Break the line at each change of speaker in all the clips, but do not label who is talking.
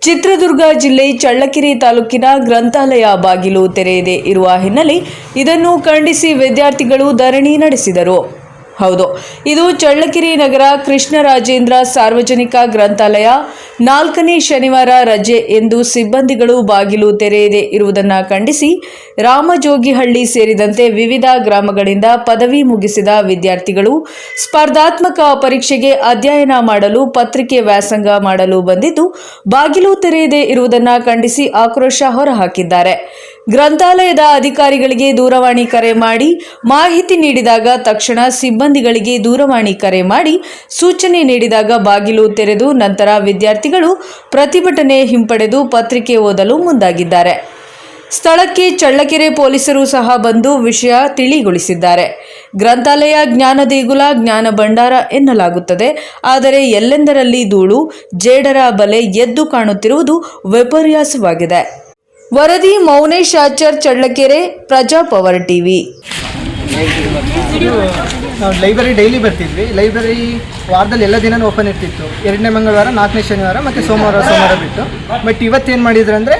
ಚಿತ್ರದುರ್ಗ ಜಿಲ್ಲೆ ಚಳ್ಳಕೆರೆ ತಾಲೂಕಿನ ಗ್ರಂಥಾಲಯ ಬಾಗಿಲು ತೆರೆಯದೇ ಇರುವ ಹಿನ್ನೆಲೆ ಇದನ್ನು ಖಂಡಿಸಿ ವಿದ್ಯಾರ್ಥಿಗಳು ಧರಣಿ ನಡೆಸಿದರು. ಹೌದು, ಇದು ಚಳ್ಳಕೆರೆ ನಗರ ಕೃಷ್ಣರಾಜೇಂದ್ರ ಸಾರ್ವಜನಿಕ ಗ್ರಂಥಾಲಯ 4ನೇ ಶನಿವಾರ ರಜೆ ಎಂದು ಸಿಬ್ಬಂದಿಗಳು ಬಾಗಿಲು ತೆರೆಯದೇ ಇರುವುದನ್ನು ಖಂಡಿಸಿ ರಾಮಜೋಗಿಹಳ್ಳಿ ಸೇರಿದಂತೆ ವಿವಿಧ ಗ್ರಾಮಗಳಿಂದ ಪದವಿ ಮುಗಿಸಿದ ವಿದ್ಯಾರ್ಥಿಗಳು ಸ್ಪರ್ಧಾತ್ಮಕ ಪರೀಕ್ಷೆಗೆ ಅಧ್ಯಯನ ಮಾಡಲು ಪತ್ರಿಕೆ ವ್ಯಾಸಂಗ ಮಾಡಲು ಬಂದಿದ್ದು ಬಾಗಿಲು ತೆರೆಯದೇ ಇರುವುದನ್ನು ಖಂಡಿಸಿ ಆಕ್ರೋಶ ಹೊರಹಾಕಿದ್ದಾರೆ. ಗ್ರಂಥಾಲಯದ ಅಧಿಕಾರಿಗಳಿಗೆ ದೂರವಾಣಿ ಕರೆ ಮಾಡಿ ಮಾಹಿತಿ ನೀಡಿದಾಗ ತಕ್ಷಣ ಸಿಬ್ಬಂದಿಗಳಿಗೆ ದೂರವಾಣಿ ಕರೆ ಮಾಡಿ ಸೂಚನೆ ನೀಡಿದಾಗ ಬಾಗಿಲು ತೆರೆದು ನಂತರ ವಿದ್ಯಾರ್ಥಿಗಳು ಪ್ರತಿಭಟನೆ ಹಿಂಪಡೆದು ಪತ್ರಿಕೆ ಓದಲು ಮುಂದಾಗಿದ್ದಾರೆ. ಸ್ಥಳಕ್ಕೆ ಚಳ್ಳಕೆರೆ ಪೊಲೀಸರು ಸಹ ಬಂದು ವಿಷಯ ತಿಳಿಗೊಳಿಸಿದ್ದಾರೆ. ಗ್ರಂಥಾಲಯ ಜ್ಞಾನ ದೇಗುಲ, ಜ್ಞಾನ ಭಂಡಾರ ಎನ್ನಲಾಗುತ್ತದೆ. ಆದರೆ ಎಲ್ಲೆಂದರಲ್ಲಿ ಧೂಳು, ಜೇಡರ ಬಲೆ ಎದ್ದು ಕಾಣುತ್ತಿರುವುದು ವಿಪರ್ಯಾಸವಾಗಿದೆ. ವರದಿ ಮೌನೇಶ್ ಆಚಾರ್, ಚಳ್ಳಕೆರೆ, ಪ್ರಜಾಪವರ್ ಟಿವಿ.
ನಾವು ಲೈಬ್ರರಿ ಡೈಲಿ ಬರ್ತಿದ್ವಿ. ಲೈಬ್ರರಿ ವಾರದಲ್ಲಿ ಎಲ್ಲ ದಿನ ಓಪನ್ ಇರ್ತಿತ್ತು. 2ನೇ ಮಂಗಳವಾರ, 4ನೇ ಶನಿವಾರ ಮತ್ತು ಸೋಮವಾರ ಬಿಟ್ಟು. ಬಟ್ ಇವತ್ತೇನು ಮಾಡಿದ್ರು ಅಂದರೆ,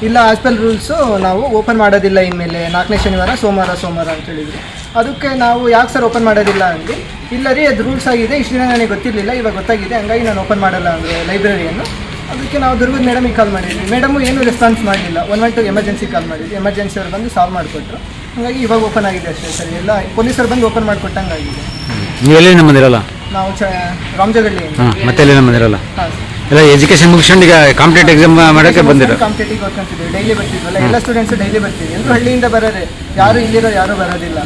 ಇಲ್ಲ ಆಸ್ ಪರ್ ರೂಲ್ಸು ನಾವು ಓಪನ್ ಮಾಡೋದಿಲ್ಲ ಇನ್ಮೇಲೆ 4ನೇ ಶನಿವಾರ ಸೋಮವಾರ ಅಂತ ಹೇಳಿದ್ರು. ಅದಕ್ಕೆ ನಾವು ಯಾಕೆ ಸರ್ ಓಪನ್ ಮಾಡೋದಿಲ್ಲ ಅಂದ್ವಿ. ಇಲ್ಲ ರೀ, ಅದು ರೂಲ್ಸ್ ಆಗಿದೆ, ಇಷ್ಟು ದಿನ ನನಗೆ ಗೊತ್ತಿರಲಿಲ್ಲ, ಇವಾಗ ಗೊತ್ತಾಗಿದೆ, ಹಂಗಾಗಿ ನಾನು ಓಪನ್ ಮಾಡಲ್ಲ ಅಂದರೆ ಲೈಬ್ರರಿಯನ್ನು. ಅದಕ್ಕೆ ನಾವು ದುರ್ಗದ ಮೇಡಮಿಗೆ ಕಾಲ್ ಮಾಡಿದ್ವಿ. ಮೇಡಮು ಏನೂ ರೆಸ್ಪಾನ್ಸ್ ಮಾಡಲಿಲ್ಲ. 112 ಎಮರ್ಜೆನ್ಸಿ ಕಾಲ್ ಮಾಡಿದ್ವಿ. ಎಮರ್ಜೆನ್ಸಿ ಅವ್ರು ಬಂದು ಸಾಲ್ವ್ ಮಾಡಿಕೊಟ್ರು. ಹಾಗಾಗಿ ಇವಾಗ ಓಪನ್ ಆಗಿದೆ ಅಷ್ಟೇ ಸರ್. ಎಲ್ಲ ಪೊಲೀಸರು ಬಂದು ಓಪನ್ ಮಾಡಿಕೊಟ್ಟಂಗೆ ಆಗಿದೆ.
ನೀವು ಎಲ್ಲಿ ಬಂದಿರಲ್ಲ?
ನಾವು ರಾಮಜಗಳ್ಳಿ.
ಮತ್ತೆ ಎಲ್ಲಿ ಬಂದಿರಲ್ಲ?
ಹಾಂ,
ಎಲ್ಲ ಎಜುಕೇಷನ್ ಮುಗಿಸ್ಕೊಂಡು ಈಗ ಕಾಂಪಿಟೇಟಿವ್ ಎಕ್ಸಾಮ್ ಮಾಡೋಕ್ಕೆ ಬಂದಿರೋ?
ಕಾಂಪಿಟೇಟಿವ್ ಓದ್ಕೊಂತಿದ್ವಿ. ಡೈಲಿ ಬರ್ತಿದ್ವಲ್ಲ, ಎಲ್ಲ ಸ್ಟೂಡೆಂಟ್ಸು ಡೈಲಿ ಬರ್ತೀವಿ. ಎಲ್ಲರೂ ಹಳ್ಳಿಯಿಂದ ಬರೋರೆ, ಯಾರು ಇಲ್ಲಿರೋ ಯಾರೂ ಬರೋದಿಲ್ಲ.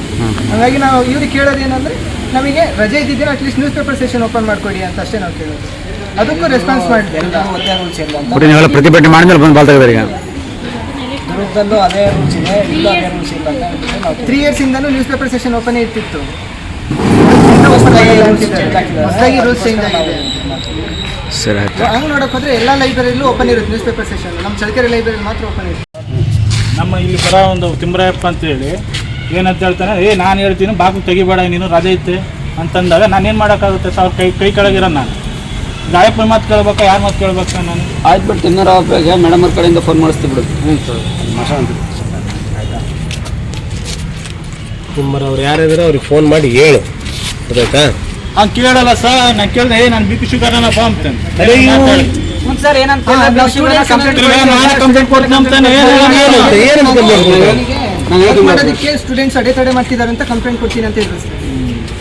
ಹಾಗಾಗಿ ನಾವು ಇವ್ರಿಗೆ ಕೇಳೋದೇನೆಂದರೆ, ನಮಗೆ ರಜೆ ಇದ್ದಿದ್ದೇನೆ at least newspaper session open ಮಾಡಿಕೊಡಿ ಅಂತ ಅಷ್ಟೇ ನಾವು ಕೇಳೋದು. ಅದಕ್ಕೂ ರೆಸ್ಪಾನ್ಸ್ ಮಾಡಿಲ್ಲ.
ನೀವೆಲ್ಲ ಪ್ರತಿಭಟನೆ ಮಾಡಿದ್ಮೇಲೆ ಬಂದು ಬಾಲ್ ತೆಗೆದಾರೆ. ಈಗ
ದುರ್ಗದಲ್ಲೂ ಅದೇ ರೂಲ್ಸ್ ಇದೆ, ಇಲ್ಲೂ ಅದೇ ರೂಲ್ಸ್ ಇಲ್ಲ. 3 ಇಯರ್ಸಿಂದನೂ ನ್ಯೂಸ್ ಪೇಪರ್ ಸೆಷನ್ ಓಪನ್ ಇರ್ತಿತ್ತು. ಹೊಸದಾಗಿ ರೂಲ್ಸ್ ಚೇಂಜ್ ಆಗಿದೆ.
ಸರಿ, ಆಯ್ತು.
ಹಂಗೆ ನೋಡೋಕೆ ಹೋದರೆ ಎಲ್ಲ ಲೈಬ್ರರಿಲೂ ಓಪನ್ ಇರುತ್ತೆ ನ್ಯೂಸ್ ಪೇಪರ್ ಸೆಷನ್. ನಮ್ಮ ಚಳ್ಳಕೆರೆ ಲೈಬ್ರರಿ ಮಾತ್ರ ಓಪನ್ ಇರುತ್ತೆ.
ನಮ್ಮ ಇಲ್ಲಿ ಬರೋ ಒಂದು ತಿಮ್ರಾಯಪ್ಪ ಅಂತೇಳಿ ಏನಂತ ಹೇಳ್ತಾನೆ, ನಾನು ಹೇಳ್ತೀನಿ ಬಾಗಿಲು ತೆಗಿಬೇಡ, ನೀನು ರಜೆ ಐತೆ ಅಂತಂದಾಗ ನಾನೇನು ಮಾಡೋಕ್ಕಾಗುತ್ತೆ ಸರ್? ಅವ್ರ ಕೈ ಕೆಳಗಿರೋ ನಾನು ಗಾಯಪ್ಪ ಮಾತು ಕೇಳ್ಬೇಕಾ, ಯಾರು ಮಾತು ಕೇಳ್ಬೇಕಾ? ನಾನು
ಆಯ್ತು ಬಿಟ್ಟು ಇನ್ನೂರು ಮೇಡಮ್ ಅವ್ರ ಕಡೆಯಿಂದ ಫೋನ್ ಮಾಡಿಸ್ತೀವಿ ಬಿಡು.
ಸರ್
ಆಯಿತಾ?
ಅವ್ರು ಯಾರಿದ್ರೆ ಅವ್ರಿಗೆ ಫೋನ್ ಮಾಡಿ ಹೇಳು, ಗೊತ್ತಾಯ್ತಾ?
ಹಂಗೆ ಕೇಳಲ್ಲ ಸರ್. ನಾನು ಕೇಳಿದೆ, ನಾನು ಬಿ ಪಿ ಶುಗರ್ನಪ್ಪ ಅಂತೇನೆ. ಕಂಪ್ಲೇಂಟ್ ಕೊಡ್ತೀನಿ ಅಂತಾನೆ.
ಮಾಡೋದಕ್ಕೆ ಸ್ಟೂಡೆಂಟ್ಸ್ ಅಡೆತಡೆ ಮಾಡ್ತಿದ್ದಾರೆ ಅಂತ ಕಂಪ್ಲೇಂಟ್ ಕೊಡ್ತೀನಿ ಅಂತ ಹೇಳಿದ್ರು ಸರ್.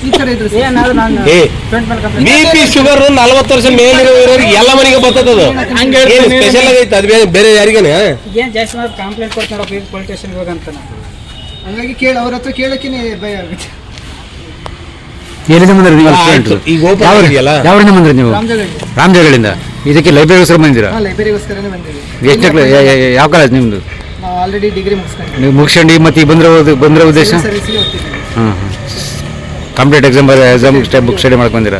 ಈ ಥರ ಇದ್ರು
BP ಶುಗರ್ 40 ವರ್ಷ ಮೇಲಿರೋರಿಗೆ ಎಲ್ಲ ಮನೆಗೆ ಬರ್ತದದು. ಸ್ಪೆಷಲ್ ಆಗೈತೆ, ಅದು ಬೇರೆ ಯಾರಿಗೇನೆ
ಕಂಪ್ಲೇಂಟ್ ಕೊಡ್ತಾರೆ ಪೊಲೀಸ್ ಸ್ಟೇಷನ್ಗೆ ಹೋಗಂತ. ಹಂಗಾಗಿ ಅವ್ರ ಹತ್ರ ಕೇಳೋಕೆ ಭಯ ಆಗುತ್ತೆ.
ಎಲ್ಲಿಂದ ಬಂದ್ರಿ ನೀವು? ಯಾವ್ರಿಂದ ಬಂದ್ರಿ ನೀವು? ರಾಮಜಗಳ್ಳಿಯಿಂದ. ಇದಕ್ಕೆ ಲೈಬ್ರರಿಗೋಸ್ಕರ ಬಂದಿದ್ದೀರಾ?
ಲೈಬ್ರರಿಗೋಸ್ಕರನೇ ಬಂದಿದ್ದೀವಿ.
ಎಷ್ಟು ಯಾವ ಕಾಲೇಜ್ ನಿಮ್ಮದು?
ನಾವು ಆಲ್ರೆಡಿ ಡಿಗ್ರಿ ಮುಗಿಸ್ಕೊಂಡು.
ನೀವು ಮುಗಿಸ್ಕೊಂಡು ಮತ್ತೆ ಬಂದಿರೋ ಉದ್ದೇಶ?
ಸರ್ವಿಸ್ಗೆ ಹೋಗ್ತಿದ್ದೀವಿ.
Competitive exam book study ಮಾಡ್ಕೊಂಡಿರಾ?